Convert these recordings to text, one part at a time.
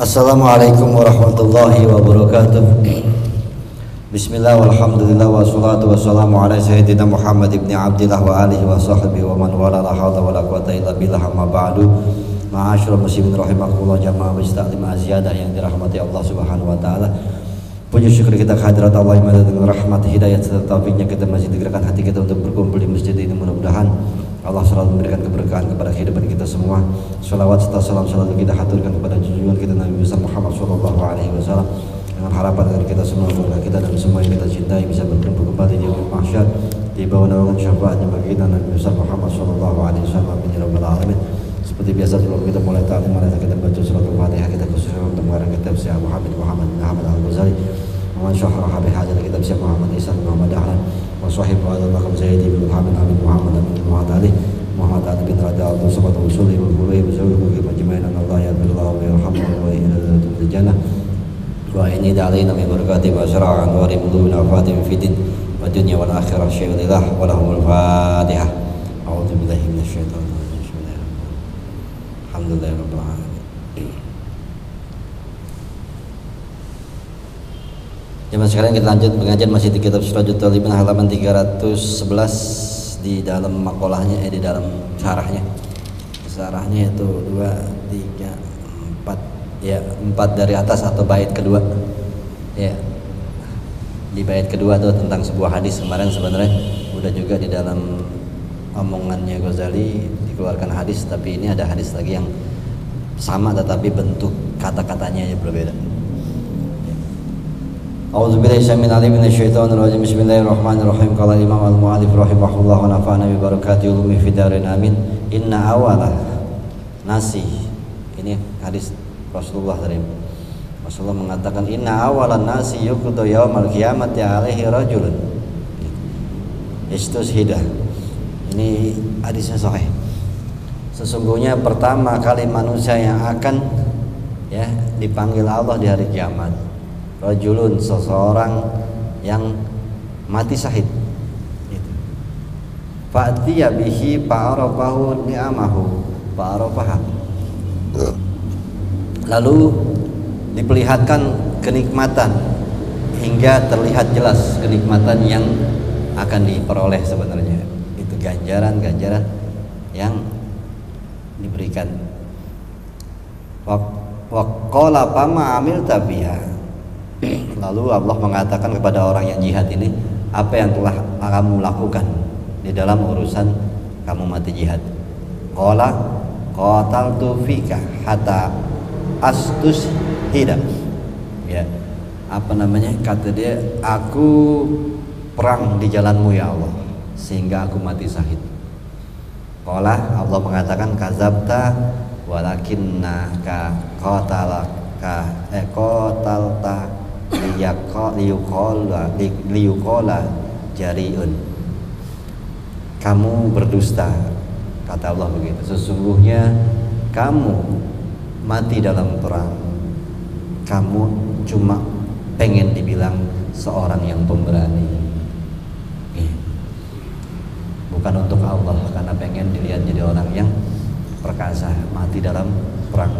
Assalamualaikum warahmatullahi wabarakatuh. Bismillah walhamdulillah wassalatu wassalamu ala sayyidina Muhammad ibn Abdillah wa alihi wa sahbihi wa man wala la hawla wa la quwata illa billah amma ba'du. Ma'asyiral muslimin rahimakumullah jamaah muslimin aziyadah yang dirahmati Allah Subhanahu wa taala. Puji syukur kita kehadirat Allah yang dengan rahmat hidayah serta taufiknya kita masih digerakkan hati kita untuk berkumpul di masjid ini. Mudah-mudahan Allah selalu memberikan keberkahan kepada kehidupan kita semua. Salawat serta salam selalu kita haturkan kepada junjungan kita Nabi besar Muhammad sallallahu alaihi wasallam dengan harapan agar kita semua, keluarga kita dan semua yang kita cintai bisa berkumpul kembali di yaumul mahsyar di bawah naungan syafaatnya bagi kita Nabi besar Muhammad sallallahu alaihi wasallam. Amin ya rabbal alamin. Seperti biasa sebelum kita mulai ta'lim mari kita baca surat Al-Fatihah kita khususnya untuk mengarang kitab Syekh Muhammad Al-Ghazali. Wa syarah bi hajat kitab Syekh Muhammad Ihsan Muhammad Dahlan wa sahib wa al-makam Zaidi bin Muhammad Muhammad Ali bin Raja al-Sabat usuli wal qulai bisawi majma'in Allah ya billah wa yarhamu wa inna jannah wa inni da'alaina min barakati wa syara'a wa rimudun afatim fidin wa dunya wal akhirah syai'illah wa lahumul fatihah. A'udzu billahi minasyaitonir rajim. Bismillahirrahmanirrahim. Alhamdulillahirabbil alamin. Jemaah sekalian, kita lanjut pengajian masih di kitab Sirajul Talibin halaman 311 di dalam makolahnya, di dalam syarahnya. Syarahnya itu 2, 3, 4 ya, 4 dari atas atau bait kedua. Ya. Di bait kedua itu tentang sebuah hadis kemarin sebenarnya udah juga di dalam omongannya Ghazali dikeluarkan hadis, tapi ini ada hadis lagi yang sama tetapi bentuk kata-katanya yang berbeda. A'udzubillahi minasyaitonir rajim. Bismillahirrahmanirrahim. Qala Imam Al-Mu'allif rahimahullah wa nafa'ana bi barakati ulumi fid dharain amin. Inna awala nasi. Ini hadis Rasulullah dari Rasulullah mengatakan inna awalan nasi yuqdu yaumal qiyamati alaihi rajulun istuzhidah. Ini hadisnya sahih. Sesungguhnya pertama kali manusia yang akan ya dipanggil Allah di hari kiamat, rajulun, seseorang yang mati syahid. Fa'tiya bihi fa'arafahu ni'amahu fa'arafaha. Lalu diperlihatkan kenikmatan hingga terlihat jelas kenikmatan yang akan diperoleh sebenarnya. Itu ganjaran-ganjaran yang diberikan. Wa qala fama amilta biha. Lalu Allah mengatakan kepada orang yang jihad ini, apa yang telah kamu lakukan di dalam urusan kamu mati jihad? Qala qataltu fika hatta astus hida. Ya, apa namanya? Kata dia, aku perang di jalanmu ya Allah sehingga aku mati syahid. Qala, Allah mengatakan kazabta walakinnaka qatalta liyuqala jariun. Kamu berdusta, kata Allah begitu. Sesungguhnya kamu mati dalam perang, kamu cuma pengen dibilang seorang yang pemberani, bukan untuk Allah, karena pengen dilihat jadi orang yang perkasa, mati dalam perang.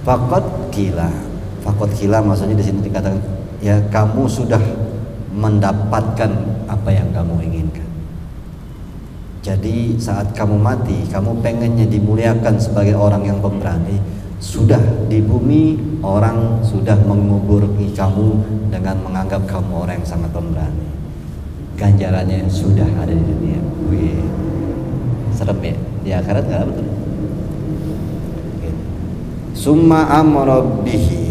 Faqad kila maksudnya di sini dikatakan ya kamu sudah mendapatkan apa yang kamu inginkan. Jadi saat kamu mati, kamu pengennya dimuliakan sebagai orang yang pemberani. Sudah di bumi orang sudah menguburi kamu dengan menganggap kamu orang yang sangat pemberani. Ganjarannya sudah ada di dunia. Wih, serem ya, di akhirat nggak betul. Summa amara bihi.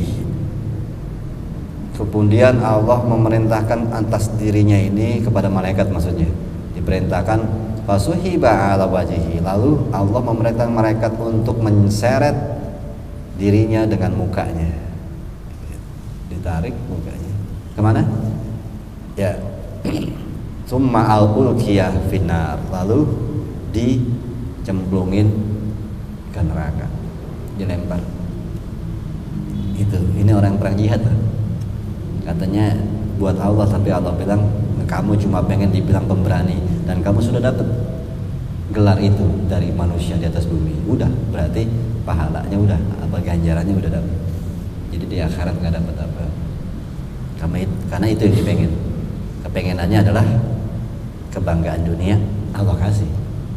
Kemudian Allah memerintahkan atas dirinya ini kepada malaikat, maksudnya diperintahkan fasuhiba ala wajhihi. Lalu Allah memerintahkan malaikat untuk menseret dirinya dengan mukanya, ditarik mukanya kemana? Ya, summa al-ulqiyah finnar. Lalu dicemplungin ke neraka, dilempar. Itu, ini orang perang jihad katanya buat Allah, tapi Allah bilang kamu cuma pengen dibilang pemberani dan kamu sudah dapat gelar itu dari manusia di atas bumi, udah berarti pahalanya udah, apa ganjarannya udah dapat. Jadi di akhirat nggak dapat apa. Karena itu yang dipengen. Kepengenannya adalah kebanggaan dunia, Allah kasih.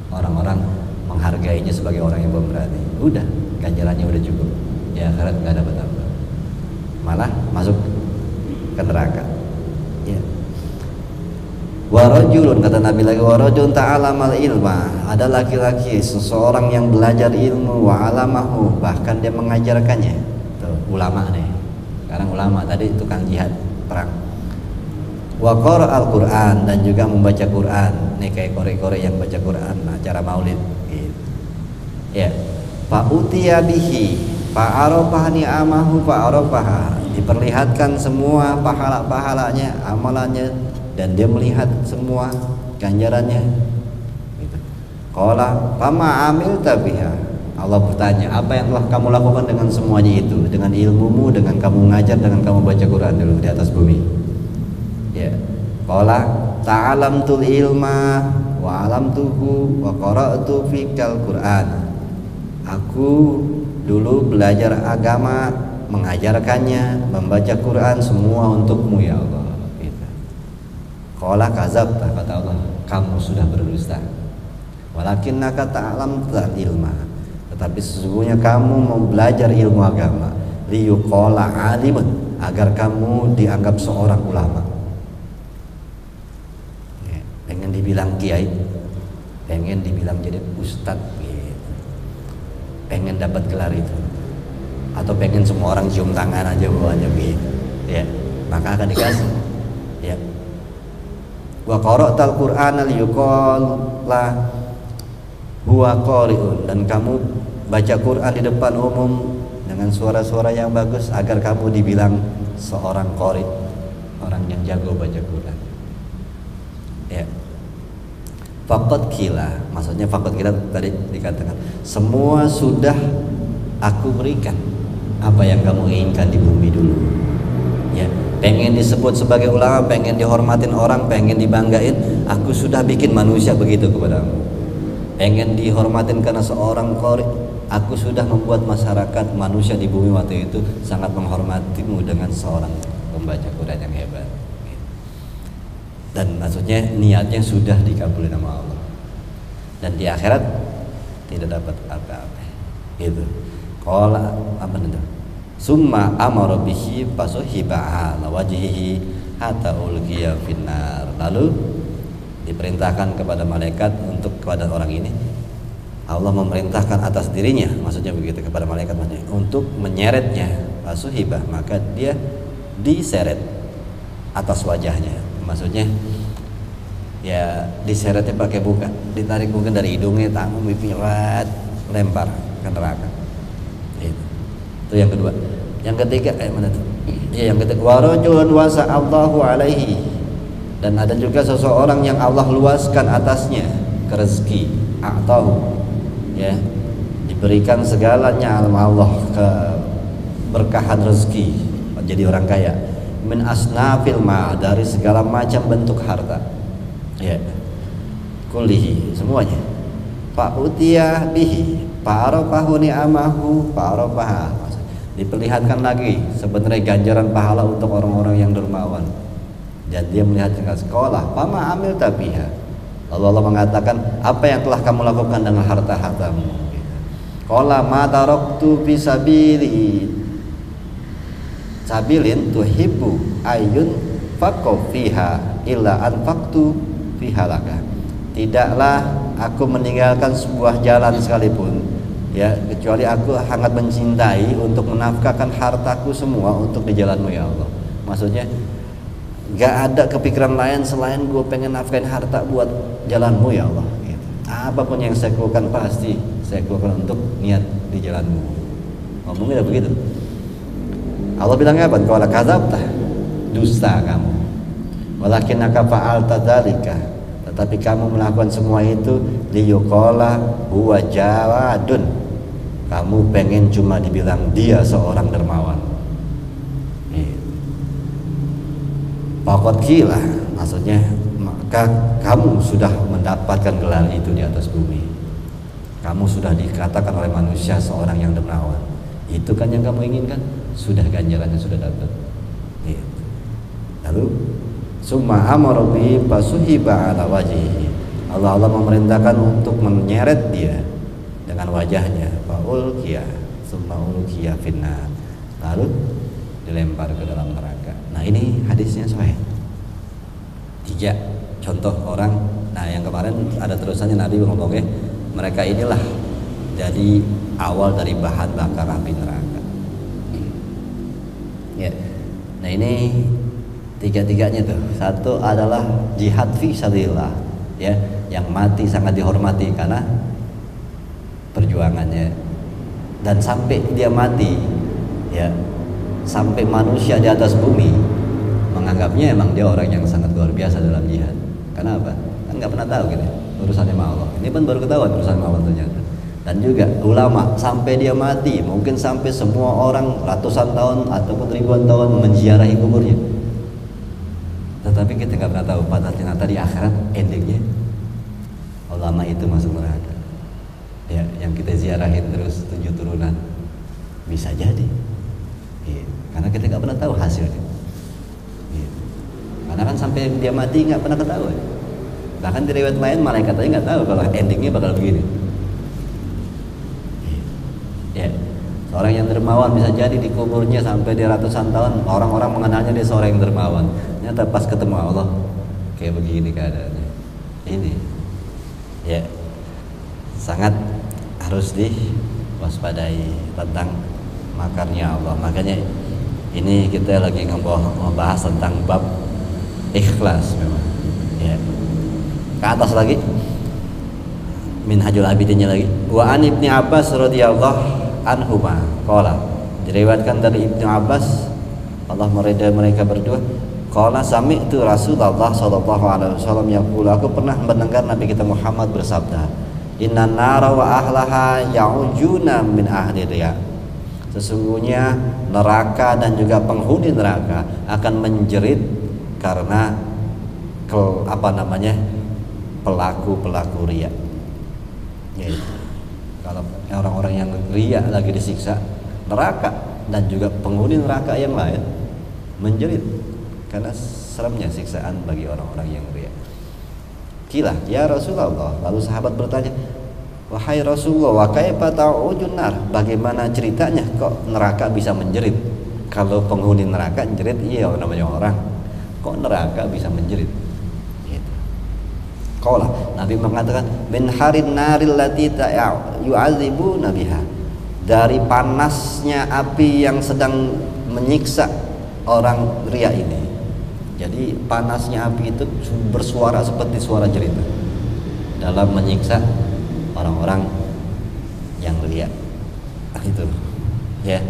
Orang-orang menghargainya sebagai orang yang pemberani. Udah, ganjarannya udah cukup. Di akhirat nggak dapat apa. Malah masuk ke neraka. Ya. Warajulun, kata Nabi lagi, warajulun ta'alamal ilma, ada laki-laki seseorang yang belajar ilmu, wa alamahu, bahkan dia mengajarkannya. Tuh, ulama nih. Sekarang ulama, tadi tukang jihad perang. Wa qara'al Qur'an, dan juga membaca Quran. Nih kayak kore-kore yang baca Quran acara maulid gitu. Ya. Fa utiya bihi, fa arafah ni'amahu fa arafaha. Diperlihatkan semua pahala-pahalanya, amalannya, dan dia melihat semua ganjarannya gitu. Qala fama amilta biha. Allah bertanya, apa yang telah kamu lakukan dengan semuanya itu, dengan ilmumu, dengan kamu ngajar, dengan kamu baca Quran dulu di atas bumi. Ya. Qala ta'alamtul ilma wa alamtuhu wa qara'tu fikal Quran. Aku dulu belajar agama, mengajarkannya, membaca Quran, semua untukmu ya Allah. Gitu. Qala kazabta, kata Allah, kamu sudah berdusta. Walakinnaka ta'alamtal ilma, tapi sesungguhnya kamu mau belajar ilmu agama, liyuqala alimun, agar kamu dianggap seorang ulama. Ya, pengen dibilang kiai, pengen dibilang jadi ustadz gitu. Pengen dapat gelar itu, atau pengen semua orang cium tangan aja bawahnya gitu. Ya, maka akan dikasih. Ya. Wa qara'tal Qur'ana liyuqala huwa qari'un, dan kamu baca Quran di depan umum dengan suara-suara yang bagus agar kamu dibilang seorang qari, orang yang jago baca Quran. Ya. Faqad qila, maksudnya faqad qila tadi dikatakan semua sudah aku berikan apa yang kamu inginkan di bumi dulu. Ya, pengen disebut sebagai ulama, pengen dihormatin orang, pengen dibanggain, aku sudah bikin manusia begitu kepadamu. Pengen dihormatin karena seorang qari, aku sudah membuat masyarakat manusia di bumi waktu itu sangat menghormatimu dengan seorang pembaca Quran yang hebat. Dan maksudnya niatnya sudah dikabulin sama Allah. Dan di akhirat tidak dapat apa-apa. Gitu. Qala apa itu? Summa amara bihi fasuhiba ala wajhihi hatta ulqiya finnar. Lalu diperintahkan kepada malaikat untuk kepada orang ini, Allah memerintahkan atas dirinya, maksudnya begitu, kepada malaikat maksudnya, untuk menyeretnya, fasuhibah, maka dia diseret atas wajahnya, maksudnya ya diseretnya pakai buka, ditarik mungkin dari hidungnya, tangan, pipirat, lempar ke neraka. Itu yang kedua. Yang ketiga mana tuh? Ya, yang ketiga, warajulun wasa'allahu alaihi, dan ada juga seseorang yang Allah luaskan atasnya ke rezeki, a'tahu, ya, diberikan segalanya Allah, ke berkahan rezeki, jadi orang kaya, min asnafil ma, dari segala macam bentuk harta, ya, kullihi, semuanya. Fa'utiyah bihi fa'arafahu ni'amahu fa'arafaha, diperlihatkan lagi sebenarnya ganjaran pahala untuk orang-orang yang dermawan, dan dia melihat dengan sekolah, fama amil tabiha. Allah mengatakan, apa yang telah kamu lakukan dengan harta-hartamu? Qala ma taraktu fi sabilin tuhibbu ayun faqu fiha illa anfaqtu fiha laka. Tidaklah aku meninggalkan sebuah jalan sekalipun, ya, kecuali aku sangat mencintai untuk menafkahkan hartaku semua untuk di jalanmu ya Allah. Maksudnya gak ada kepikiran lain selain gue pengen nafkahin harta buat jalanmu ya Allah gitu. Apapun yang saya lakukan pasti saya lakukan untuk niat di jalanmu. Ngomongnya begitu. Allah bilangnya apa? Qala kadzabta, dusta kamu. Walakinnaka fa'alta dzalika, tetapi kamu melakukan semua itu liyuqala huwa jawadun, kamu pengen cuma dibilang dia seorang dermawan. Pokok gila, maksudnya kamu sudah mendapatkan gelar itu di atas bumi. Kamu sudah dikatakan oleh manusia seorang yang dermawan. Itu kan yang kamu inginkan, sudah ganjarannya sudah dapat. Gitu. Lalu summa amara bi fasuhiba ala wajhihi. Allah memerintahkan untuk menyeret dia dengan wajahnya. Faulqiya summa ulqiya finnar. Lalu dilempar ke dalam neraka. Nah, ini hadisnya sahih. 3 contoh orang. Nah, yang kemarin ada terusannya Nabi ngomongnya, mereka inilah jadi awal dari bahan bakar api neraka. Ya. Nah, ini 3-tiganya tuh. Satu adalah jihad fi sabilillah, ya, yang mati sangat dihormati karena perjuangannya, dan sampai dia mati, ya, sampai manusia di atas bumi menganggapnya emang dia orang yang sangat luar biasa dalam jihad. Kenapa? Kan nggak pernah tahu gitu urusannya sama Allah. Ini pun baru ketahuan urusan sama Allah ternyata. Dan juga ulama sampai dia mati, mungkin sampai semua orang ratusan tahun ataupun ribuan tahun menziarahi kuburnya. Tetapi kita nggak pernah tahu pada ternyata di akhirat endingnya ulama itu masuk neraka. Ya, yang kita ziarahin terus 7 turunan bisa jadi. Ya, karena kita nggak pernah tahu hasilnya. Ya. Karena kan sampai dia mati nggak pernah ketahuan. Bahkan di riwayat lain malaikat aja nggak tahu kalau endingnya bakal begini. Ya, seorang yang dermawan bisa jadi di kuburnya sampai di ratusan tahun orang-orang mengenalnya dia seorang yang dermawan. Ternyata pas ketemu Allah kayak begini keadaannya. Ini, ya, sangat harus diwaspadai tentang makarnya Allah. Makanya ini kita lagi membahas tentang bab ikhlas memang. Ya. Ke atas lagi, Minhajul Abidinnya lagi. Wa an Ibni Abbas radhiyallahu anhuma qala, diriwayatkan dari Ibnu Abbas, Allah meridai mereka berdua, qala sami'tu Rasulullah sallallahu alaihi wasallam yaqul, aku pernah mendengar Nabi kita Muhammad bersabda, inna nara wa ahlaha ya'ujuna min ahli riya. Sesungguhnya neraka dan juga penghuni neraka akan menjerit karena pelaku riya. Yaitu kalau orang-orang yang riya lagi disiksa, neraka dan juga penghuni neraka yang lain menjerit karena seremnya siksaan bagi orang-orang yang riya. Qila ya Rasulullah, lalu sahabat bertanya, wahai Rasulullah, wa kaifa ta'ujun nar, bagaimana ceritanya kok neraka bisa menjerit? Kalau penghuni neraka menjerit, iya namanya orang, kok neraka bisa menjerit? Gitu. Qala, Nabi mengatakan, min harin naril lati yu'adzibuna biha, dari panasnya api yang sedang menyiksa orang riya ini. Jadi panasnya api itu bersuara seperti suara jerit dalam menyiksa orang-orang yang riya. Itu ya,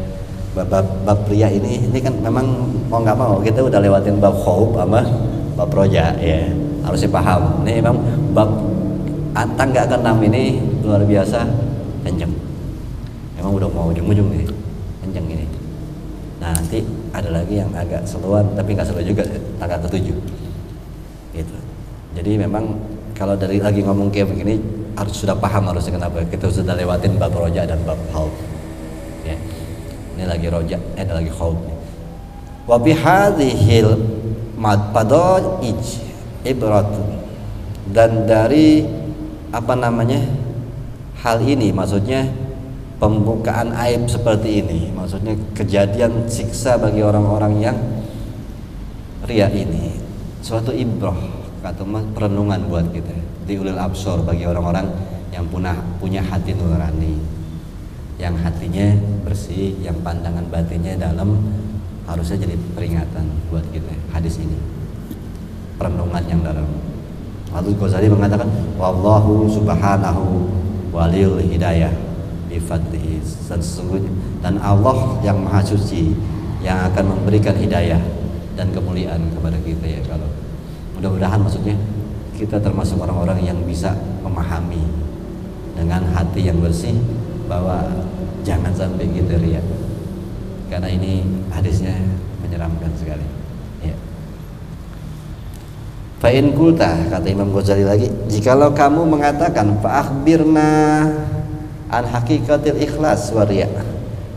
bab riya ini kan memang mau nggak mau kita udah lewatin bab khauf sama bab roja, ya harus dipaham. Ini memang bab tangga ke-6 ini luar biasa kenceng. Memang udah mau ujung-ujung nih, kenceng ini. Nah, nanti ada lagi yang agak seluan tapi nggak seru juga, tangga ke-7 gitu. Jadi memang kalau dari lagi ngomong kayak begini harus sudah paham harusnya kenapa kita sudah lewatin bab roja dan bab khauf. Ya. Ini lagi roja, ada lagi khauf. Wa bi hadhil madfadaij ibratun, dan dari hal ini, maksudnya pembukaan aib seperti ini, maksudnya kejadian siksa bagi orang-orang yang riya ini, suatu ibrah, kata perenungan buat kita di ulil absor, bagi orang-orang yang punya hati nurani, yang hatinya bersih, yang pandangan batinnya dalam, harusnya jadi peringatan buat kita hadis ini, perenungan yang dalam. Lalu Ghazali mengatakan, wallahu subhanahu waliyul hidayah bifadlihi, dan sesungguhnya dan Allah yang maha suci yang akan memberikan hidayah dan kemuliaan kepada kita, ya. Kalau mudah-mudahan maksudnya kita termasuk orang-orang yang bisa memahami dengan hati yang bersih bahwa jangan sampai kita riya, karena ini hadisnya menyeramkan sekali, ya. Fa in qulta, kata Imam Ghazali lagi, jikalau kamu mengatakan fa akhbirna an haqiqatil ikhlas wa riya,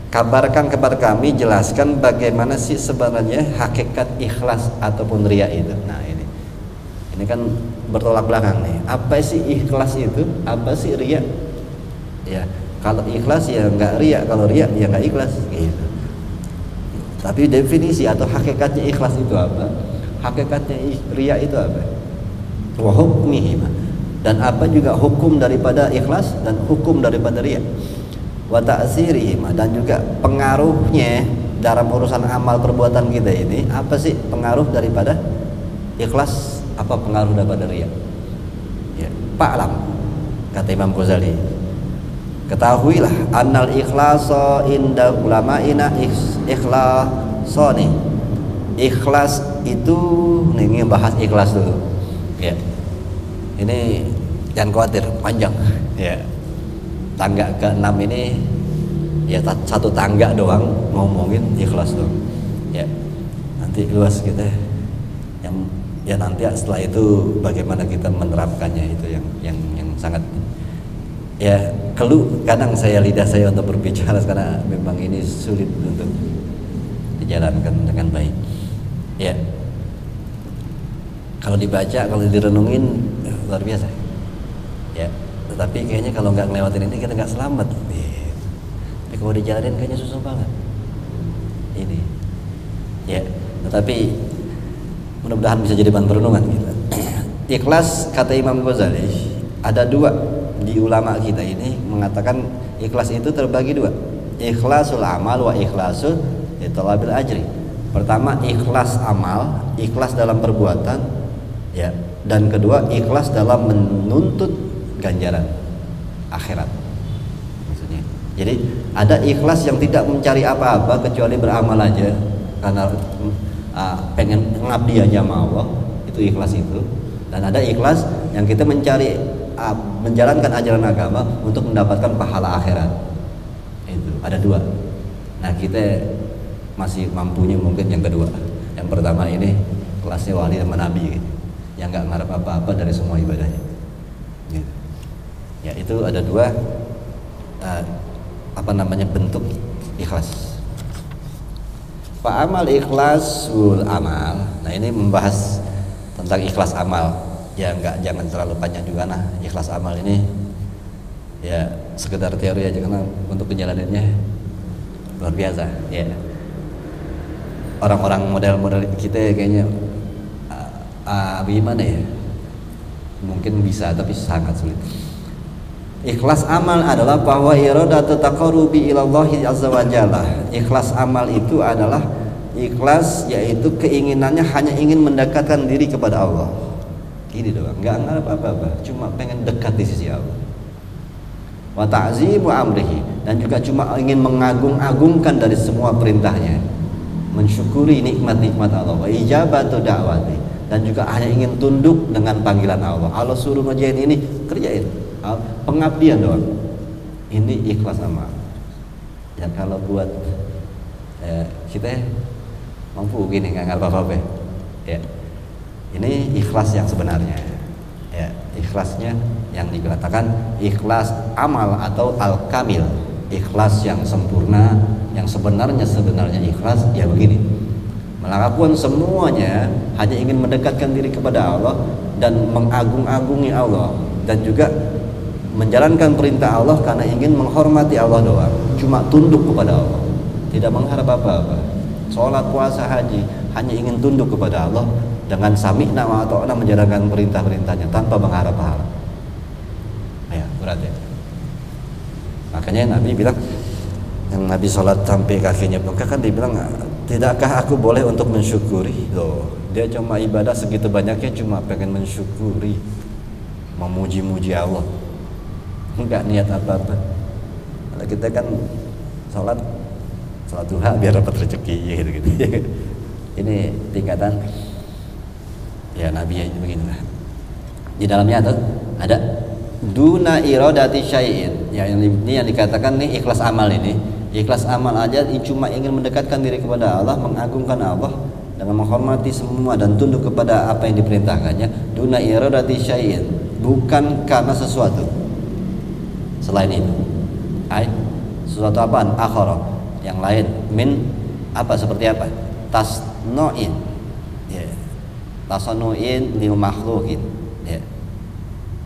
kabarkan kepada kami, jelaskan bagaimana sih sebenarnya hakikat ikhlas ataupun riya itu. Nah ini kan bertolak belakang nih. Apa sih ikhlas itu? Apa sih riya? Ya, kalau ikhlas ya enggak riya, kalau riya ya enggak ikhlas gitu. Tapi definisi atau hakikatnya ikhlas itu apa? Hakikatnya riya itu apa? Wa hukmihi, dan apa juga hukum daripada ikhlas dan hukum daripada riya. Wa ta'sirihi, dan juga pengaruhnya dalam urusan amal perbuatan kita ini. Apa sih pengaruh daripada ikhlas, apa pengaruh daripada riya? Ya, fa'lam, kata Imam Ghazali, ketahuilah annal ikhlasa inda ulama'ina ikhlasani. Ikhlas itu, ini bahas ikhlas dulu ya. Ini jangan khawatir, panjang ya. Tangga ke-6 ini ya satu tangga doang ngomongin ikhlas doang ya. Nanti luas kita yang ya, nanti setelah itu bagaimana kita menerapkannya, itu yang sangat ya keluh kadang lidah saya untuk berbicara karena memang ini sulit untuk dijalankan dengan baik ya. Kalau dibaca, kalau direnungin luar biasa ya, tetapi kayaknya kalau nggak ngelewatin ini kita nggak selamat. Tapi kalau dijalanin kayaknya susah banget ini ya. Tetapi mudah-mudahan bisa jadi bahan perenungan kita. Ikhlas, kata Imam Ghazali, ada dua di ulama kita ini mengatakan ikhlas itu terbagi dua, ikhlasul amal wa ikhlasul talabil ajri. Pertama ikhlas amal, ikhlas dalam perbuatan ya, dan kedua ikhlas dalam menuntut ganjaran akhirat maksudnya. Jadi ada ikhlas yang tidak mencari apa-apa kecuali beramal aja karena pengen mengabdi aja sama Allah, itu ikhlas itu. Dan ada ikhlas yang kita mencari menjalankan ajaran agama untuk mendapatkan pahala akhirat. Itu ada dua. Nah kita masih mampunya mungkin yang kedua. Yang pertama ini kelasnya wali sama nabi gitu, yang nggak ngarep apa-apa dari semua ibadahnya gitu. Ya itu ada dua bentuk ikhlas. Fa amal ikhlasul amal. Nah ini membahas tentang ikhlas amal ya, jangan terlalu panjang juga. Nah ikhlas amal ini ya sekedar teori aja, karena untuk penjalanannya luar biasa ya. Orang-orang model-model kita kayaknya gimana ya, mungkin bisa tapi sangat sulit. Ikhlas amal adalah bahwa iradatu taqarrubi ilallahi azza wa jalla. Ikhlas amal itu adalah ikhlas, yaitu keinginannya hanya ingin mendekatkan diri kepada Allah. Ini doang, nggak ngarep apa-apa, cuma pengen dekat di sisi Allah. Wa ta'zimu amrihi, dan juga cuma ingin mengagung-agungkan dari semua perintahnya, mensyukuri nikmat-nikmat Allah. Wa ijabatu da'wati, dan juga hanya ingin tunduk dengan panggilan Allah. Allah suruh ngerjain ini, kerjain. Pengabdian doang. Ini ikhlas amal. Ya kalau buat kita mampu gini, nggak apa-apa ya. Ini ikhlas yang sebenarnya ya, ikhlasnya yang dikatakan ikhlas amal atau al-kamil, ikhlas yang sempurna. Yang sebenarnya ikhlas ya begini, melakukan semuanya hanya ingin mendekatkan diri kepada Allah dan mengagung-agungi Allah, dan juga menjalankan perintah Allah karena ingin menghormati Allah doang, cuma tunduk kepada Allah, tidak mengharap apa-apa. Sholat, puasa, haji hanya ingin tunduk kepada Allah dengan sami'na wa ata'na, menjalankan perintah-perintahnya tanpa mengharap pahala. Ya, berarti. Makanya Nabi bilang, yang Nabi sholat sampai kakinya bengkak kan dibilang, tidakkah aku boleh untuk mensyukuri? Loh, dia cuma ibadah segitu banyaknya cuma pengen mensyukuri, memuji-muji Allah, enggak niat apa-apa. Kalau kita kan sholat duha biar dapat rezeki gitu. Ini tingkatan ya Nabi ya beginilah. Di dalamnya ada duna iradati syai'in. Ya ini yang dikatakan nih ikhlas amal ini. Ikhlas amal aja cuma ingin mendekatkan diri kepada Allah, mengagungkan Allah dengan menghormati semua dan tunduk kepada apa yang diperintahkannya, duna iradati syai'in, bukan karena sesuatu selain itu. Sesuatu apaan? Akhara, yang lain, min apa, seperti apa? Tasnu'in, ya. Tasnu'in lil makhluqin, ya.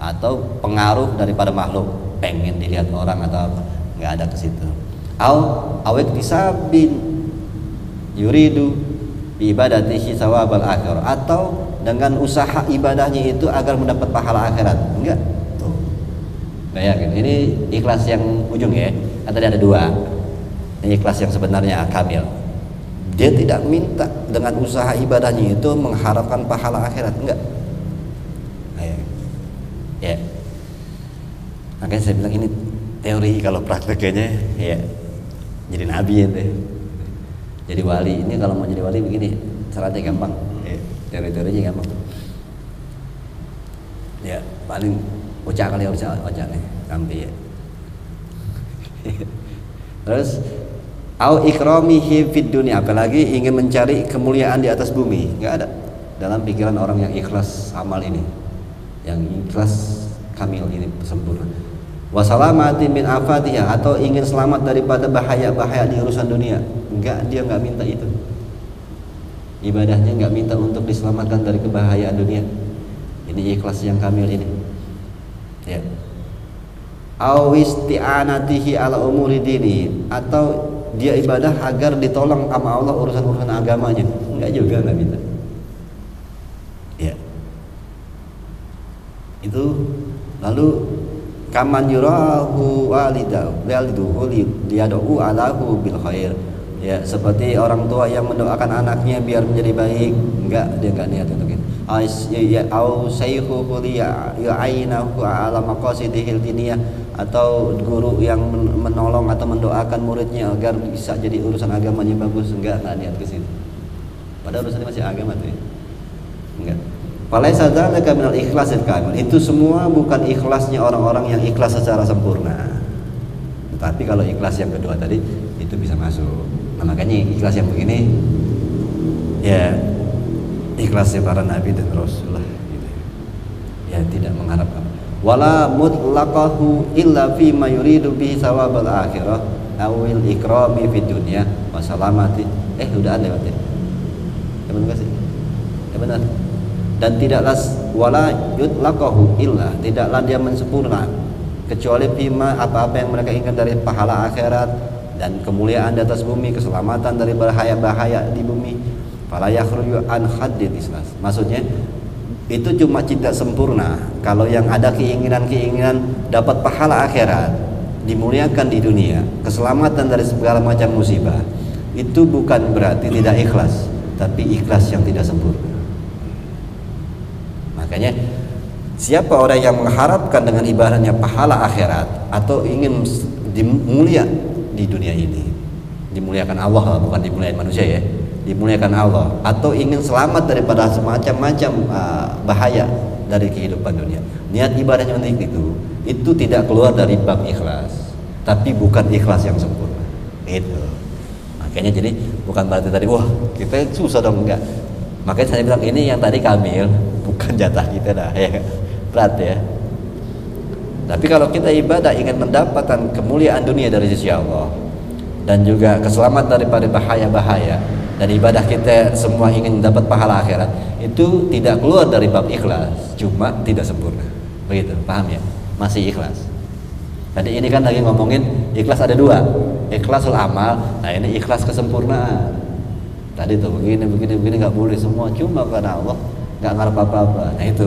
Atau pengaruh daripada makhluk, pengen dilihat orang atau apa, nggak ada ke situ. Awek disabin yuridu bi ibadatihi sawabal akhirah, atau dengan usaha ibadahnya itu agar mendapat pahala akhirat. Enggak. Tuh. Bayangin, ini ikhlas yang ujung ya. Kan tadi ada dua. Ini ikhlas yang sebenarnya kamil. Dia tidak minta dengan usaha ibadahnya itu mengharapkan pahala akhirat, enggak. Ya. Makanya saya bilang ini teori, kalau prakteknya ya jadi nabi ya, jadi wali. Ini kalau mau jadi wali begini, syaratnya gampang, ya. Teori-teorinya gampang. Ya paling ucap kali ucap nih, sampai ya. Terus au ikramihi fid dunya, apalagi ingin mencari kemuliaan di atas bumi, nggak ada dalam pikiran orang yang ikhlas amal ini, yang ikhlas kamil ini sempurna. Wasalamati min afatiha, atau ingin selamat daripada bahaya-bahaya di urusan dunia, enggak, dia nggak minta itu. Ibadahnya nggak minta untuk diselamatkan dari kebahayaan dunia. Ini ikhlas yang kamil ini, ya. Au isti'anatihi ala umuri dini, atau dia ibadah agar ditolong sama Allah urusan-urusan agamanya, enggak juga, nggak minta. Ya. Itu lalu kaman yurahu waliduhu liyad'u alahu bil khair, ya, seperti orang tua yang mendoakan anaknya biar menjadi baik, enggak, dia enggak niat untuk itu. Au sayyuhu ya'inahu ala maqasidihil diniyah, atau guru yang menolong atau mendoakan muridnya agar bisa jadi urusan agamanya bagus, enggak niat ke situ. Padahal urusannya masih agama tuh, ya. Enggak. Falaisa dzalika minal ikhlasil kamil. Itu semua bukan ikhlasnya orang-orang yang ikhlas secara sempurna. Tetapi kalau ikhlas yang kedua tadi itu bisa masuk. Nah, makanya ikhlas yang begini ya ikhlasnya para nabi dan rasul gitu. Ya tidak mengharapkan wala mutlaqahu illa fi ma yuridu bihi sawabal akhirah awil ikrami fid dunya wa salamati. Udah ada berarti. Terima kasih. Ya benar. Dan tidaklah wala yutlaqahu illa, tidaklah dia mensempurna kecuali bima, apa-apa yang mereka inginkan dari pahala akhirat dan kemuliaan di atas bumi, keselamatan dari bahaya-bahaya di bumi. Fala yakhruju an haddil islas. Maksudnya itu cuma tidak sempurna kalau yang ada keinginan-keinginan dapat pahala akhirat, dimuliakan di dunia, keselamatan dari segala macam musibah. Itu bukan berarti tidak ikhlas, tapi ikhlas yang tidak sempurna. Makanya siapa orang yang mengharapkan dengan ibadahnya pahala akhirat atau ingin dimulia di dunia ini, dimuliakan Allah, bukan dimuliakan manusia ya, dimuliakan Allah, atau ingin selamat daripada semacam-macam bahaya dari kehidupan dunia, niat ibadahnya untuk itu tidak keluar dari bab ikhlas, tapi bukan ikhlas yang sempurna. Itu makanya jadi bukan berarti tadi wah kita susah dong, enggak. Makanya saya bilang ini yang tadi kamil, bukan jatah kita dah ya, berat ya. Tapi kalau kita ibadah ingin mendapatkan kemuliaan dunia dari sisi Allah dan juga keselamatan daripada bahaya-bahaya, dan ibadah kita semua ingin dapat pahala akhirat, itu tidak keluar dari bab ikhlas, cuma tidak sempurna. Begitu, paham ya? Masih ikhlas. Tadi ini kan lagi ngomongin ikhlas ada dua, ikhlasul amal. Nah ini ikhlas kesempurnaan. Tadi tuh begini nggak boleh semua cuma karena Allah, nggak ngarep apa-apa. Nah itu.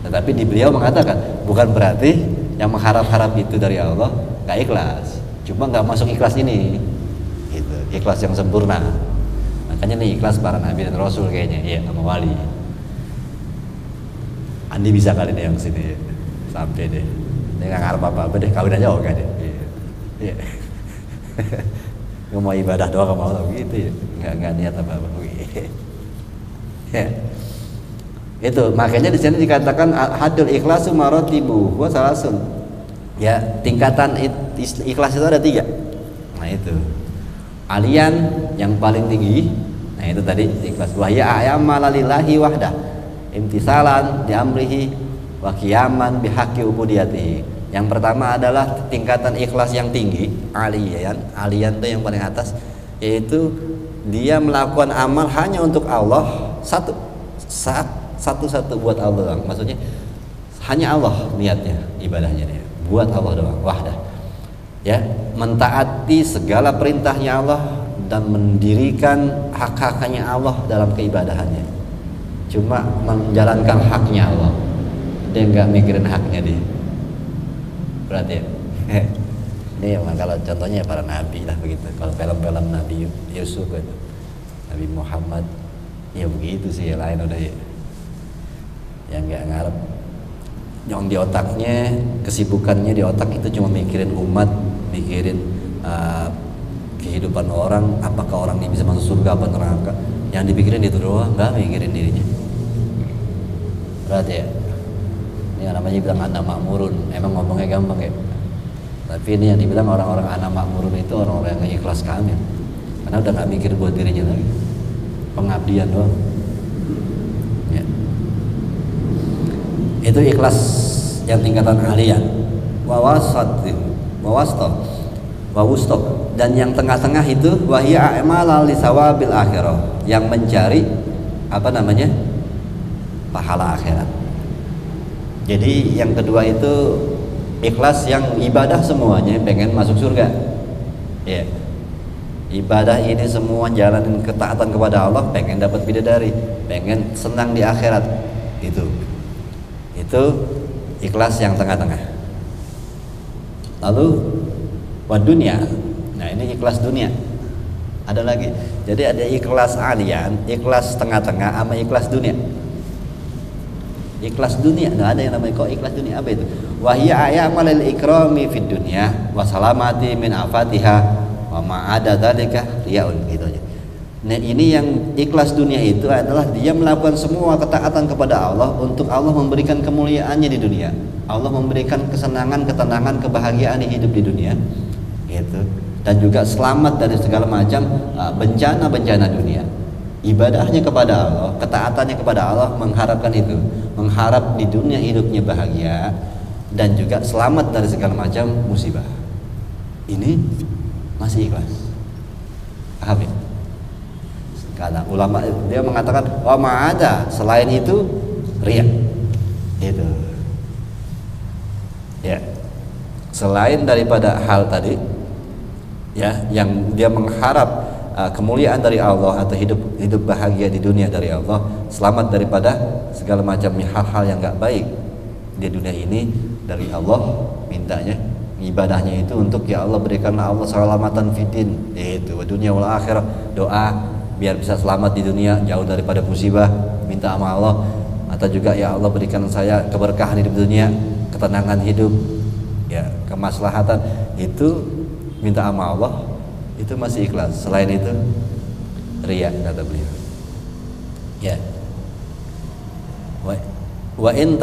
Tetapi di beliau mengatakan bukan berarti yang mengharap-harap itu dari Allah nggak ikhlas, cuma nggak masuk ikhlas ini. Itu ikhlas yang sempurna. Makanya nih ikhlas para nabi dan rasul kayaknya, iya, sama wali. Andi bisa kali deh yang sini sampai deh. Dia nggak ngarep apa-apa deh, kawin aja oke deh. Iya. Nggak mau ibadah doang sama Allah gitu ya, nggak niat apa-apa. Ya. Itu makanya di sini dikatakan hadul ikhlasu maratibu wa salasun. Ya, tingkatan ikhlas itu ada 3. Nah itu. Alian yang paling tinggi. Nah itu tadi ikhlas. Wa ya ayamala lillahi wahdah imtisalan di amrihi wa qiyaman bihaqqi ubudiyatihi. Yang pertama adalah tingkatan ikhlas yang tinggi, aliyan itu yang paling atas, yaitu dia melakukan amal hanya untuk Allah, satu-satu buat Allah doang. Maksudnya hanya Allah niatnya, ibadahnya dia buat Allah doang, wahdah. Ya, mentaati segala perintahnya Allah dan mendirikan hak-haknya Allah dalam keibadahannya. Cuma menjalankan haknya Allah, dia nggak mikirin haknya dia. Berarti ya, ini emang kalau contohnya para nabi lah begitu. Kalau film-film Nabi Yusuf itu, Nabi Muhammad, ya begitu sih. Yang lain udah ya, yang nggak ngarep. Yang di otaknya, kesibukannya di otak itu cuma mikirin umat, mikirin kehidupan orang, apakah orang ini bisa masuk surga apa neraka. Yang dipikirin itu doang, nggak mikirin dirinya. Berarti ya, ini yang namanya bilang anak makmurun. Emang ngomongnya gampang ya, tapi ini yang dibilang orang-orang anak makmurun itu orang-orang yang ikhlas kamil, karena udah nggak mikir buat dirinya lagi, pengabdian doang ya. Itu ikhlas yang tingkatan aliyan. Wawusto, dan yang tengah-tengah itu wahia a'malal lisawabil akhirah, yang mencari apa namanya, pahala akhirat. Jadi yang kedua itu ikhlas yang ibadah semuanya pengen masuk surga. Ya. Ibadah ini semua jalanin ketaatan kepada Allah, pengen dapat bidadari, pengen senang di akhirat. Itu ikhlas yang tengah-tengah. Lalu dunia. Nah, ini ikhlas dunia. Ada lagi. Jadi ada ikhlas aliyan, ikhlas tengah-tengah, sama ikhlas dunia. Ikhlas dunia, nggak ada yang namanya kok ikhlas dunia. Apa itu? Wahya ayamalil ikrami fid dunya wa salamati min afatiha wa ma ada dzalika riyaun, gitu aja. Nah, ini yang ikhlas dunia itu adalah dia melakukan semua ketaatan kepada Allah untuk Allah memberikan kemuliaannya di dunia. Allah memberikan kesenangan, ketenangan, kebahagiaan di hidup di dunia. Gitu. Dan juga selamat dari segala macam bencana-bencana dunia. Ibadahnya kepada Allah, ketaatannya kepada Allah, mengharapkan itu, mengharap di dunia hidupnya bahagia dan juga selamat dari segala macam musibah. Ini masih ikhlas. Paham ya? Karena ulama dia mengatakan wa ma'ada, selain itu riya. Itu. Ya. Selain daripada hal tadi, ya, yang dia mengharap kemuliaan dari Allah atau hidup bahagia di dunia dari Allah, selamat daripada segala macam hal-hal yang enggak baik di dunia ini dari Allah, mintanya ibadahnya itu untuk ya Allah berikanlah Allah salamatan fitin, itu dunia wal akhirah, doa biar bisa selamat di dunia, jauh daripada musibah, minta sama Allah. Atau juga ya Allah berikan saya keberkahan hidup dunia, ketenangan hidup, ya, kemaslahatan, itu minta sama Allah. Itu masih ikhlas. Selain itu riya, kata beliau. Ya. Wa in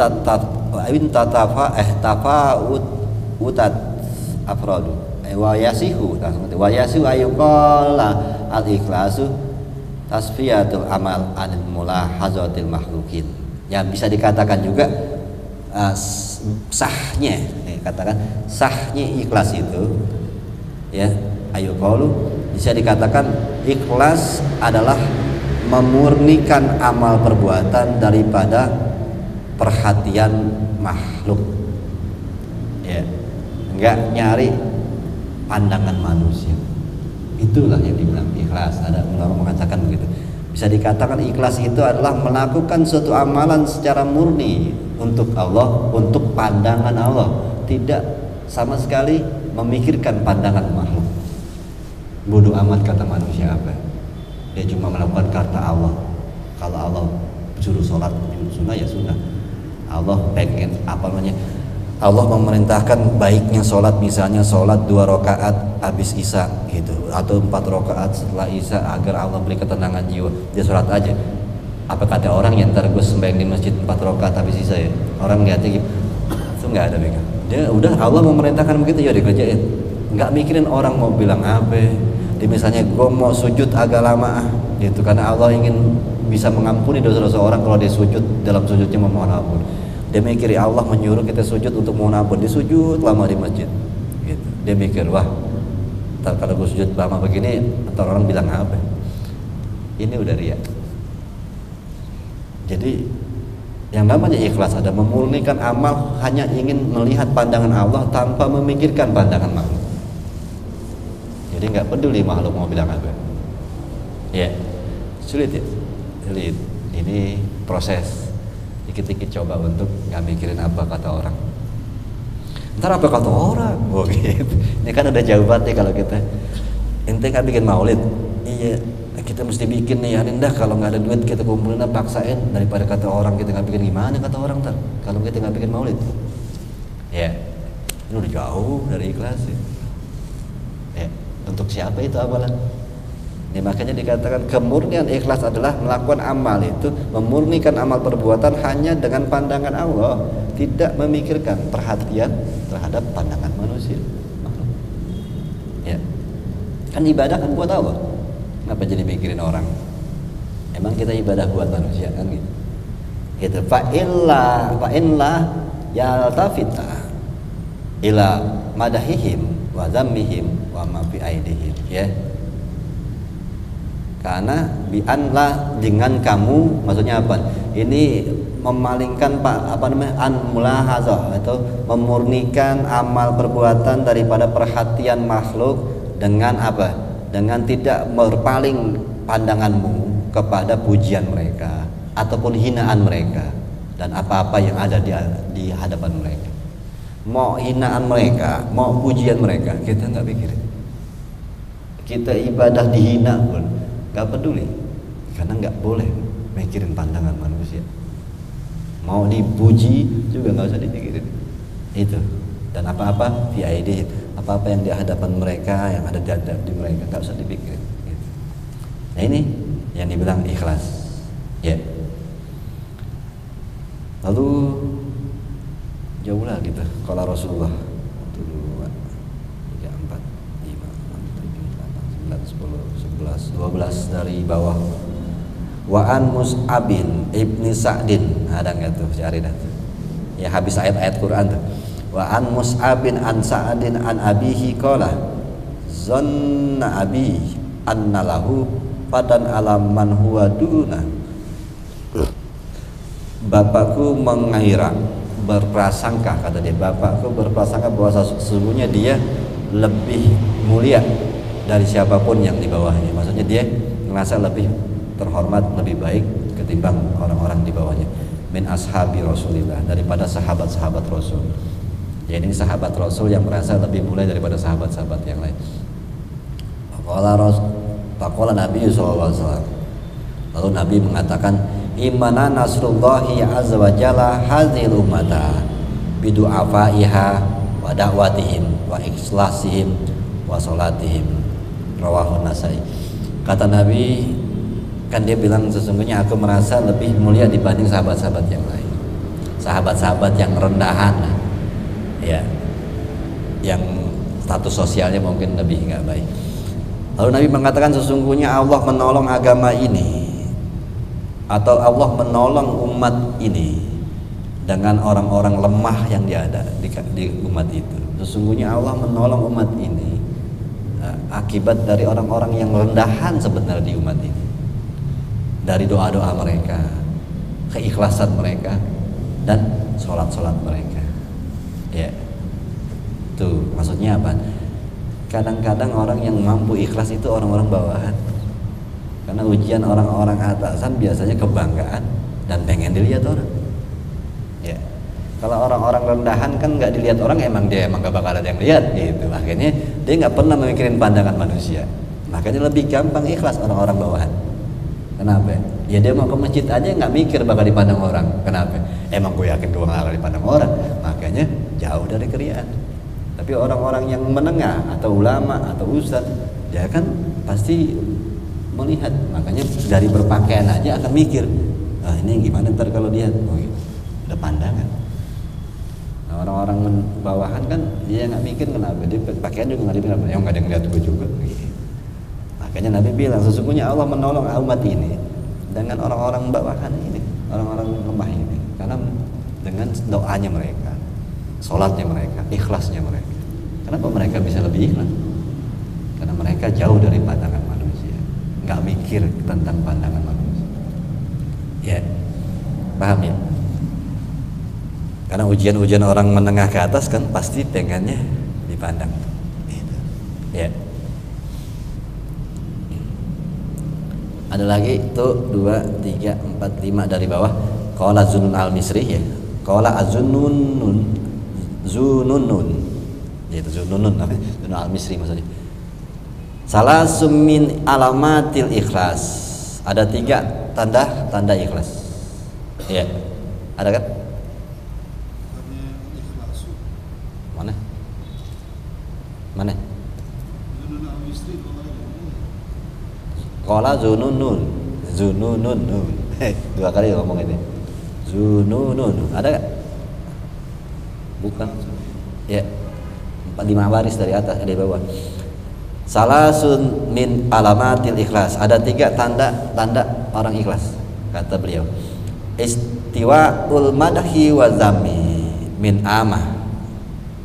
utat afradu wa yasihu ayuqala al ikhlasu tasfiyatul amal anil mulahazatil makhlukin. Yang bisa dikatakan juga sahnya, katakan sahnya ikhlas itu, ya, ayuqalu bisa dikatakan ikhlas adalah memurnikan amal perbuatan daripada perhatian makhluk, ya, enggak nyari pandangan manusia. Itulah yang dibilang ikhlas. Ada ulama mengatakan begitu. Bisa dikatakan ikhlas itu adalah melakukan suatu amalan secara murni untuk Allah, untuk pandangan Allah, tidak sama sekali memikirkan pandangan makhluk. Bodoh amat kata manusia apa, dia cuma melakukan kata Allah. Kalau Allah suruh sholat, sunnah ya sunnah. Allah pengen apa namanya, Allah memerintahkan baiknya sholat, misalnya sholat 2 rakaat habis isya gitu, atau 4 rakaat setelah isya agar Allah beri ketenangan jiwa. Dia sholat aja. Apa kata orang yang ntar gue sembahyang di masjid 4 rakaat habis isya ya? Orang lihatnya gitu, itu nggak ada mereka. Dia udah Allah memerintahkan begitu ya dikerjain. Nggak mikirin orang mau bilang apa, Dia misalnya gue mau sujud agak lama gitu, karena Allah ingin bisa mengampuni dosa-dosa orang kalau dia sujud, dalam sujudnya memohon ampun. Dia mikir Allah menyuruh kita sujud untuk mohon ampun, dia sujud lama di masjid gitu. Dia mikir, wah ntar kalau gue sujud lama begini ntar orang bilang apa, ini udah riya. Jadi yang namanya ikhlas ada memurnikan amal hanya ingin melihat pandangan Allah tanpa memikirkan pandangan makhluk. Jadi nggak peduli makhluk mau bilang apa. Ya, sulit ya. Sulit. Ini proses. Dikit-dikit coba untuk nggak mikirin apa kata orang. Ntar apa kata orang? Oh gitu. Ini kan udah jawabannya kalau kita. Ente kan bikin maulid. Iya, kita mesti bikin nih. Dah kalau nggak ada duit kita kumpulin, paksain daripada kata orang kita nggak bikin. Gimana kata orang ntar? Kalau kita nggak bikin maulid. Ya, ini udah jauh dari ikhlas ya. Ya. Untuk siapa itu amalan? Ya, makanya dikatakan kemurnian ikhlas adalah melakukan amal itu memurnikan amal perbuatan hanya dengan pandangan Allah, tidak memikirkan perhatian terhadap pandangan manusia. Ya, kan ibadah kan buat Allah. Ngapa jadi mikirin orang? Emang kita ibadah buat manusia kan gitu? Gitu. Fa'inlah yaltafita ila madahihim wa zammihim wa ma fi aidihim, ya. Karena bi'anlah dengan kamu, maksudnya apa? Ini memalingkan an-mulahazah atau memurnikan amal perbuatan daripada perhatian makhluk dengan apa? Dengan tidak berpaling pandanganmu kepada pujian mereka ataupun hinaan mereka dan apa-apa yang ada di hadapan mereka. Mau hinaan mereka, mau pujian mereka, kita nggak pikirin. Kita ibadah dihina pun nggak peduli, karena nggak boleh mikirin pandangan manusia. Mau dipuji juga nggak usah dipikirin itu. Dan apa-apa VID, apa-apa yang di hadapan mereka, yang ada di mereka, nggak usah dipikirin gitu. Nah ini yang dibilang ikhlas, ya. Lalu jauh lah gitu. Kalau Rasulullah 1, 2, 3, 4, 5, 6, 7, 8, 9, 10, 11, 12 dari bawah. Wa an Mus'abin ibni Sa'din, ada nggak tuh cari dah. Ya habis ayat-ayat Quran tuh. Wa an Mus'abin an Sa'din an abihi qala zanna abi anna lahu fadan alam man huwa duna. Bapakku mengira, berprasangka, kata dia, bapakku berprasangka bahwa sesungguhnya dia lebih mulia dari siapapun yang di bawahnya. Maksudnya dia merasa lebih terhormat, lebih baik ketimbang orang-orang di bawahnya. Min ashabi Rasulillah, daripada sahabat-sahabat Rasul. Ya, ini sahabat Rasul yang merasa lebih mulia daripada sahabat-sahabat yang lain. Faqala Nabi sallallahu alaihi wasallam. Lalu Nabi mengatakan, imana nasrullahi azza wa jalla hadhil ummata bidu'afaiha wa da'watihim wa ikhlasihim wa salatihim, rawahu Nasai. Kata Nabi, kan dia bilang sesungguhnya aku merasa lebih mulia dibanding sahabat-sahabat yang lain, sahabat-sahabat yang rendahan, ya, yang status sosialnya mungkin lebih nggak baik. Lalu Nabi mengatakan sesungguhnya Allah menolong agama ini, atau Allah menolong umat ini dengan orang-orang lemah yang ada di umat itu. Sesungguhnya Allah menolong umat ini akibat dari orang-orang yang rendahan sebenarnya di umat ini, dari doa-doa mereka, keikhlasan mereka, dan sholat-sholat mereka. Ya, tuh maksudnya apa? Kadang-kadang orang yang mampu ikhlas itu orang-orang bawahan. Karena ujian orang-orang atasan biasanya kebanggaan dan pengen dilihat orang. Ya, kalau orang-orang rendahan kan nggak dilihat orang, emang gak bakal ada yang lihat gitu. Akhirnya dia nggak pernah memikirin pandangan manusia. Makanya lebih gampang ikhlas orang-orang bawahan. Kenapa? Ya dia mau ke masjid aja nggak mikir bakal dipandang orang. Kenapa? Emang gue yakin gue nggak bakal dipandang orang. Makanya jauh dari keriaan. Tapi orang-orang yang menengah atau ulama atau ustadz, dia kan pasti melihat, makanya dari berpakaian aja akan mikir, ini gimana ntar kalau dia, oh gitu, ada pandangan. Nah, orang-orang bawahan kan dia nggak mikir kenapa, dia pakaian juga nggak dipikir, yang nggak ada yang lihat gue juga. Gitu. Makanya Nabi bilang sesungguhnya Allah menolong umat ini dengan orang-orang bawahan ini, orang-orang lemah ini, karena dengan doanya mereka, sholatnya mereka, ikhlasnya mereka. Kenapa mereka bisa lebih ikhlas? Karena mereka jauh dari pandangan manusia, nggak mikir tentang pandangan manusia. Ya, paham ya? Karena ujian-ujian orang menengah ke atas kan pasti pengennya dipandang. Gitu. Ya. Ada lagi tuh 2, 3, 4, 5 dari bawah. Qala Zunnun al-Misri ya. Qala Zunnun Zunnun. Yaitu Zunnun Zunnun al-Misri maksudnya. Salah sumin alamatil ikhlas. Ada 3 tanda ikhlas. Ya. Ada kan? Mana? Qala Zunnun. 2 kali ngomong ini. Zunnun. Ada enggak? Bukan. Ya. 4-5 baris dari atas, dari bawah. Salasun min alamatil ikhlas. Ada 3 tanda orang ikhlas, kata beliau. Istiwaul madhi wa zammi min amah.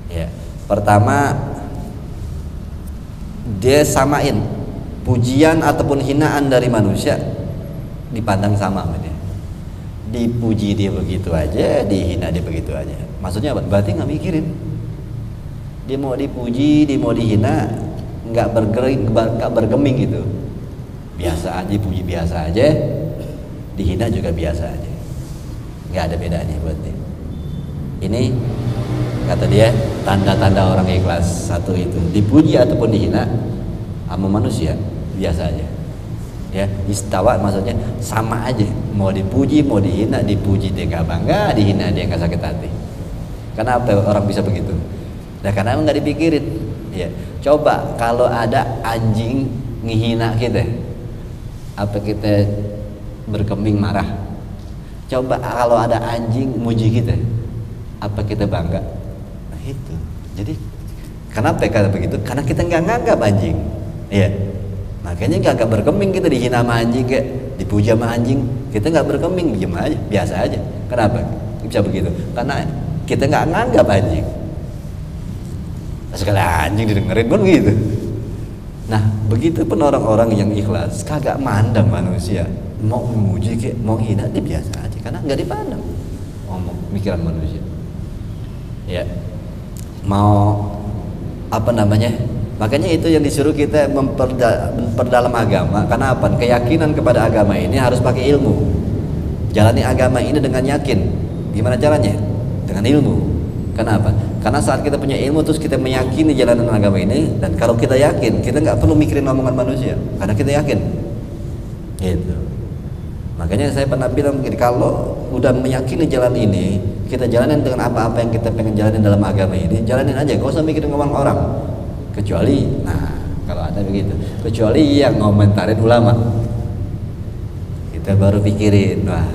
Ya. Pertama, dia samain pujian ataupun hinaan dari manusia dipandang sama dia. Dipuji dia begitu aja, dihina dia begitu aja. Maksudnya apa? Berarti nggak mikirin. Dia mau dipuji, dia mau dihina, nggak bergeming gitu. Biasa aja, puji biasa aja, dihina juga biasa aja. Nggak ada bedanya buat dia. Ini kata dia tanda-tanda orang ikhlas. 1 itu, dipuji ataupun dihina sama manusia biasa aja. Ya, istawa maksudnya sama aja, mau dipuji mau dihina. Dipuji dia nggak bangga, dihina dia nggak sakit hati. Kenapa orang bisa begitu? Nah, karena nggak dipikirin. Ya, coba kalau ada anjing ngehina kita, apa kita berkeming marah? Coba kalau ada anjing muji kita, apa kita bangga? Nah itu. Jadi kenapa kata begitu? Karena kita nggak nganggap anjing. Iya. Makanya nggak berkeming kita dihina sama anjing, kayak dipuji sama anjing, kita nggak berkeming, diam aja, biasa aja. Kenapa? Bisa begitu? Karena kita nggak nganggap anjing. Sekali anjing didengerin pun gitu. Nah, begitu pun orang-orang yang ikhlas, kagak mandang manusia. Mau memuji kayak mau hina dia biasa aja, karena nggak dipandang ngomong pikiran manusia. Ya, mau apa namanya? Makanya itu yang disuruh kita memperdalam agama. Karena apa? Keyakinan kepada agama ini harus pakai ilmu. Jalani agama ini dengan yakin. Gimana caranya? Dengan ilmu. Kenapa? Karena saat kita punya ilmu terus kita meyakini jalanan agama ini, dan kalau kita yakin, kita nggak perlu mikirin omongan manusia, karena kita yakin. Gitu. Makanya saya pernah bilang begini, kalau udah meyakini jalan ini, kita jalanin dengan apa-apa yang kita pengen jalanin dalam agama ini, jalanin aja, gak usah mikirin ngomong orang. Kecuali, nah kalau ada begitu, kecuali yang ngomentarin ulama, kita baru pikirin, wah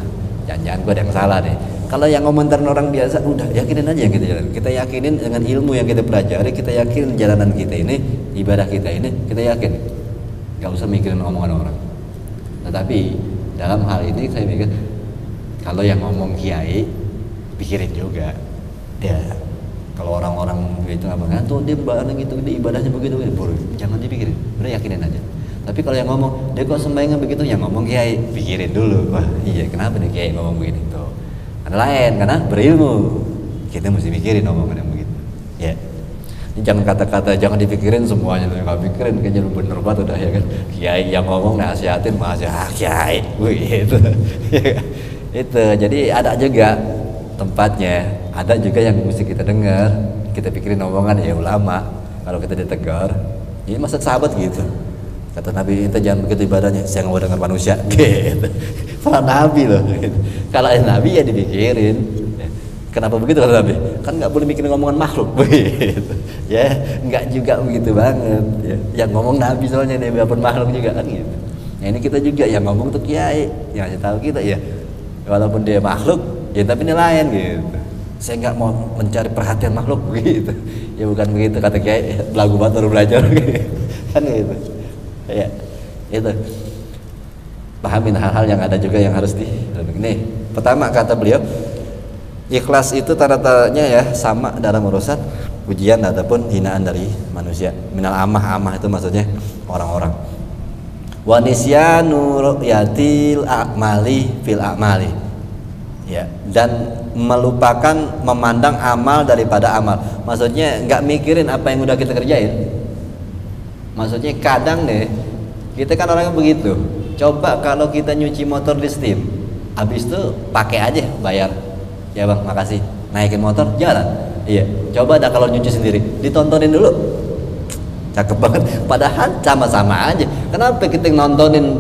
jangan-jangan gue ada yang salah deh. Kalau yang ngomentarin orang biasa, udah yakinin aja yang kita jalanin. Kita yakinin dengan ilmu yang kita pelajari, kita yakin jalanan kita ini, ibadah kita ini, kita yakin. Gak usah mikirin omongan orang. Tetapi dalam hal ini saya mikir, kalau yang ngomong kiai, pikirin juga. Ya, kalau orang-orang begitu apa tuh dia gitu, dia ibadahnya begitu, jangan dipikirin, udah yakinin aja. Tapi kalau yang ngomong, dia kok sembahyangnya begitu, yang ngomong kiai, pikirin dulu. Wah iya, kenapa nih kiai ngomong begini tuh? Karena lain, karena berilmu, kita mesti mikirin omongan yang begitu. Ya, ini jangan kata-kata, jangan dipikirin semuanya, nggak pikirin, kayaknya bener banget udah ya kan. Kiai yang ngomong nasihatin, masih kiai, gitu. Itu, jadi ada juga tempatnya, ada juga yang mesti kita dengar, kita pikirin omongan ya ulama. Kalau kita ditegur, ini masa sahabat gitu. Kata Nabi, kita jangan begitu ibadahnya, saya nggak mau dengar manusia. Gitu. Para Nabi loh. Gitu. Kalau Nabi ya dipikirin. Kenapa begitu kata Nabi? Kan nggak boleh mikirin ngomongan makhluk. Begitu. Ya, nggak juga begitu banget. Ya. Yang ngomong Nabi soalnya dia walaupun makhluk juga kan gitu. Nah ini kita juga yang ngomong tuh kiai, yang ngasih tahu kita ya, walaupun dia makhluk, ya tapi ini lain gitu. Saya nggak mau mencari perhatian makhluk begitu. Ya bukan begitu kata kiai, belagu banget baru belajar gitu. Kan gitu. Ya. Itu pahamin hal-hal yang ada juga yang harus nih. Pertama kata beliau, ikhlas itu tanda-tandanya ya sama dalam urusan ujian ataupun hinaan dari manusia. Minal amah itu maksudnya orang-orang. Wa nisyanu ru'yatil a'mali fil a'mali. Ya, dan melupakan memandang amal daripada amal. Maksudnya nggak mikirin apa yang udah kita kerjain. Maksudnya kadang deh kita kan orangnya begitu. Coba kalau kita nyuci motor di Steam, habis itu pakai aja bayar. Ya bang, makasih. Naikin motor, jalan. Iya. Coba dah kalau nyuci sendiri, ditontonin dulu. Cakep banget. Padahal sama-sama aja. Kenapa kita nontonin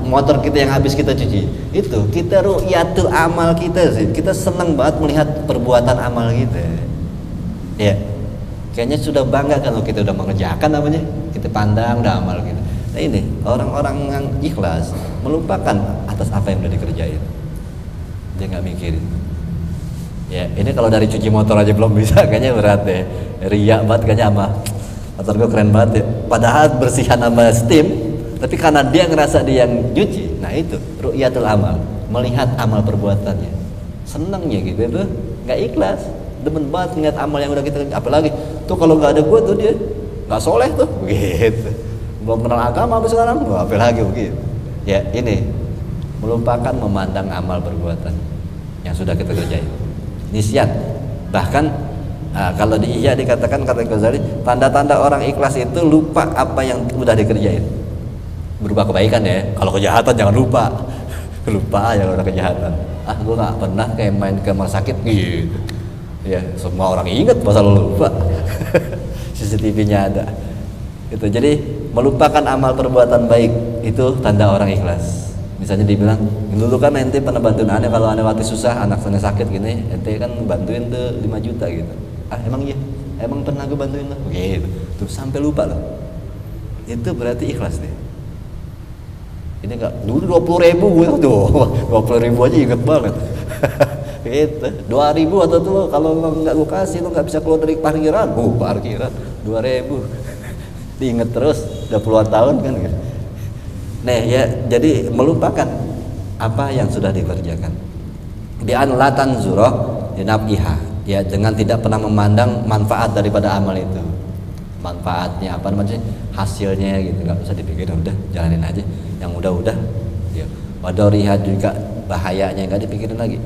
motor kita yang habis kita cuci? Itu kita ru'yatul amal kita sih. Kita senang banget melihat perbuatan amal kita. Iya. Kayaknya sudah bangga kalau kita udah mengerjakan namanya. Kita pandang udah amal kita. Nah ini orang-orang yang ikhlas melupakan atas apa yang udah dikerjain. Dia nggak mikirin. Ya ini kalau dari cuci motor aja belum bisa, kayaknya berat deh. Riak banget kayaknya ama motor gue keren banget ya. Padahal bersihan sama Steam, tapi karena dia ngerasa dia yang nyuci. Nah itu ru'yatul amal, melihat amal perbuatannya. Senangnya gitu tuh, nggak ikhlas. Demen banget ngeliat amal yang udah kita kerjain. Apalagi tuh kalau nggak ada gue tuh dia nggak soleh tuh, begitu. Belum kenal agama sampai sekarang, apalagi begitu. Ya ini melupakan memandang amal perbuatan yang sudah kita kerjain. Nisyan. Bahkan kalau di Ihya dikatakan, kata Ghazali, tanda-tanda orang ikhlas itu lupa apa yang udah dikerjain. Berupa kebaikan ya. Kalau kejahatan jangan lupa. Lupa ya udah kejahatan. Gue nggak pernah kayak main ke rumah sakit gitu. Ya semua orang ingat masa lupa. CCTV-nya ada. Itu jadi melupakan amal perbuatan baik itu tanda orang ikhlas. Misalnya dibilang, dulu kan ente pernah bantuin aneh kalau aneh waktu susah, anak sana sakit gini, ente kan bantuin tuh 5 juta gitu. Emang iya? Emang pernah gue bantuin lo? Gitu. Tuh sampai lupa loh. Itu berarti ikhlas deh. Ini enggak, dulu 20.000 gue tuh, 20.000 aja inget banget. Gitu. 2.000 atau tuh kalau nggak gue kasih lo nggak bisa keluar dari parkiran. Parkiran 2.000. Diinget terus, udah puluhan tahun kan gitu. Nah ya, jadi melupakan apa yang sudah dikerjakan. Bi an la tanzura dinab'iha, ya dengan tidak pernah memandang manfaat daripada amal itu. Manfaatnya apa namanya? Hasilnya gitu, enggak usah dipikirin, udah jalanin aja. Yang udah ya. Wadariha juga bahayanya enggak dipikirin lagi.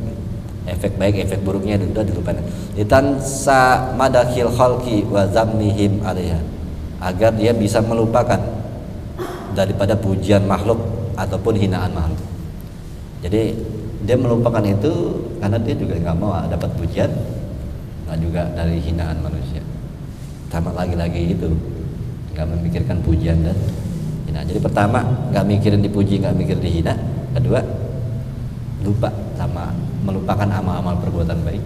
Efek baik, efek buruknya udah dilupain. Litansa madakhil khalqi wa zammihim 'alaiha, agar dia bisa melupakan daripada pujian makhluk ataupun hinaan makhluk. Jadi dia melupakan itu karena dia juga nggak mau dapat pujian, nggak juga dari hinaan manusia. Sama lagi-lagi itu nggak memikirkan pujian dan hinaan. Jadi pertama nggak mikirin dipuji, nggak mikir dihina. Kedua lupa sama melupakan amal-amal perbuatan baik.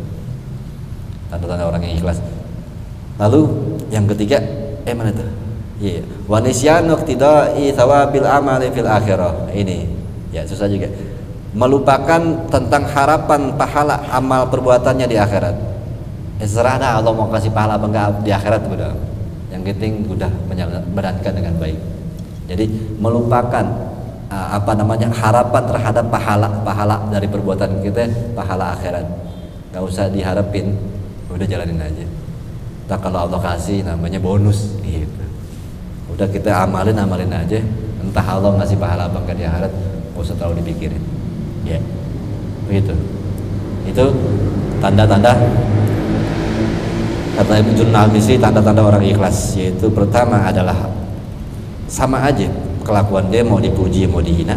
Tanda-tanda orang yang ikhlas. Lalu yang ketiga, mana tuh? Iya, wa nisyanu iqtida'i thawabil amali fil akhirah. Ini ya susah juga. Melupakan tentang harapan pahala amal perbuatannya di akhirat. Serah dah Allah mau kasih pahala apa enggak di akhirat udah. Yang penting udah menjalankan dengan baik. Jadi melupakan harapan terhadap pahala dari perbuatan kita, pahala akhirat. Enggak usah diharapin, udah jalanin aja. Entah kalau Allah kasih namanya bonus gitu. Udah kita amalin aja, entah Allah ngasih pahala apa enggak di akhirat, gak usah terlalu dipikirin. Ya, begitu. Itu tanda-tanda kata Ibnu Junal-Misri, tanda-tanda orang ikhlas, yaitu pertama adalah sama aja kelakuan dia, mau dipuji mau dihina.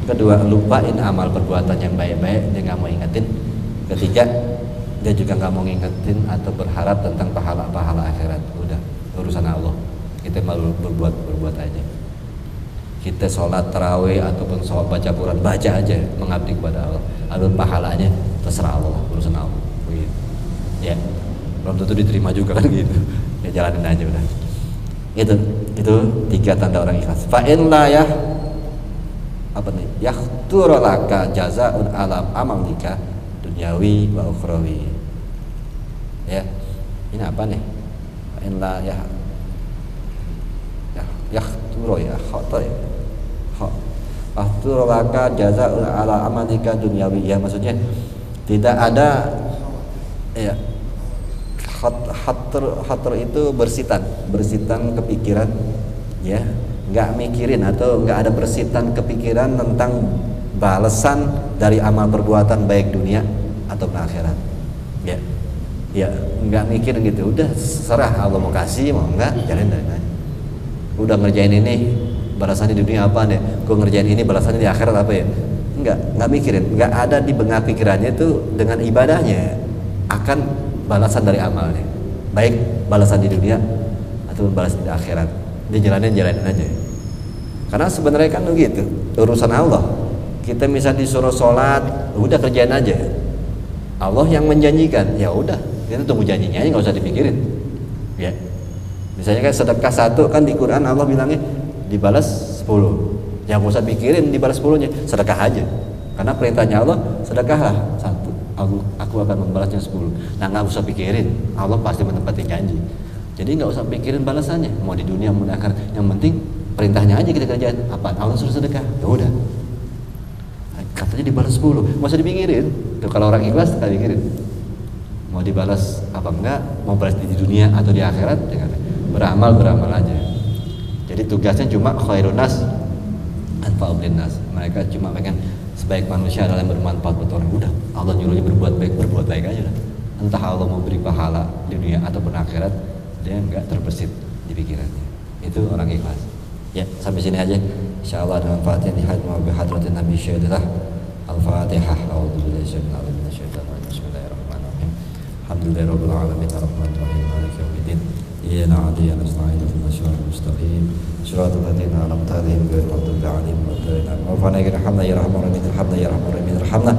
Kedua, lupain amal perbuatan yang baik-baik, dia nggak mau ingetin. Ketiga, dia juga nggak mau ngingetin atau berharap tentang pahala-pahala akhirat. Udah urusan Allah. Kita malu berbuat aja. Kita sholat tarawih ataupun sholat baca Quran, baca aja, mengabdi kepada Allah. Adapun pahalanya terserah Allah, urusan Allah. Begitu. Ya, belum tentu diterima juga kan gitu. Ya jalanin aja udah. Itu 3 tanda orang ikhlas. Fa in la ya apa nih? Yahtur laka jazaa'un alam amalika dunyawi wa ukhrawi. Ya. Ini apa nih? Fa in la ya yahturo ya khoto ya Ahturlaka jazaa'ul ala amalika dunyawi. Ya, maksudnya tidak ada ya khater itu bersitan kepikiran ya, nggak mikirin atau nggak ada bersitan kepikiran tentang balasan dari amal perbuatan baik dunia atau akhirat. Ya nggak mikir gitu, udah serah Allah mau kasih mau enggak, jalan dari aja. Udah ngerjain ini balasannya di dunia apa deh, gue ngerjain ini balasannya di akhirat apa ya, nggak mikirin, nggak ada di bengah pikirannya itu dengan ibadahnya akan balasan dari amalnya, baik balasan di dunia atau balasan di akhirat. Dia jalanin aja, karena sebenarnya kan begitu urusan Allah. Kita misalnya disuruh sholat, udah kerjain aja, Allah yang menjanjikan, ya udah kita tunggu janjinya aja, nggak usah dipikirin ya. Misalnya kan sedekah 1 kan di Quran Allah bilangnya dibalas 10, yang gak usah pikirin dibalas 10-nya, sedekah aja, karena perintahnya Allah sedekahlah 1, aku akan membalasnya 10. Nah nggak usah pikirin, Allah pasti menepati janji. Jadi nggak usah pikirin balasannya, mau di dunia mau di akhirat, yang penting perintahnya aja kita kerjain. Apa? Allah suruh sedekah, ya udah, katanya dibalas 10, nggak usah dipikirin. Tuh, kalau orang ikhlas tak pikirin mau dibalas apa enggak, mau balas di dunia atau di akhirat, ya, beramal aja. Jadi tugasnya cuma khairun nas anfa'u linnas. Mereka cuma pengen sebaik manusia adalah yang bermanfaat buat orang. Udah, Allah nyuruhnya berbuat baik aja lah. Entah Allah mau beri pahala di dunia ataupun akhirat, dia enggak terbersit di pikirannya. Itu orang ikhlas. Ya, sampai sini aja. Insyaallah dengan Fatihah wa bihadratin Nabi Syaidah. Al-Fatihah. A'udzubillahi minasyaitonir rajim. Bismillahirrahmanirrahim. Alhamdulillahirabbil alamin arrahmanir rahim maliki yaumiddin. Iyyaka na'budu wa iyyaka nasta'in ihdinas siratal mustaqim siratal ladzina an'amta 'alaihim ghairil maghdubi alaihim waladdallin. Rabbana irhamna ya arhamar rahimin irhamna ya arhamar rahimin irhamna.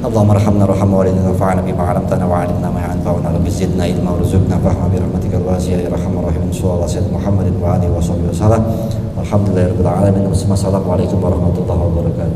Allahumma arhamna warham walidina wanfa'na bima 'allamtana wa 'allimna ma yanfa'una rabbi zidna ilma warzuqna fahma bi rahmatikal wasi'ah ya arhamar rahimin. Sallallahu alaihi Muhammadin wa alihi wasallam. Alhamdulillahirabbil alamin. Wassalamualaikum warahmatullahi wabarakatuh.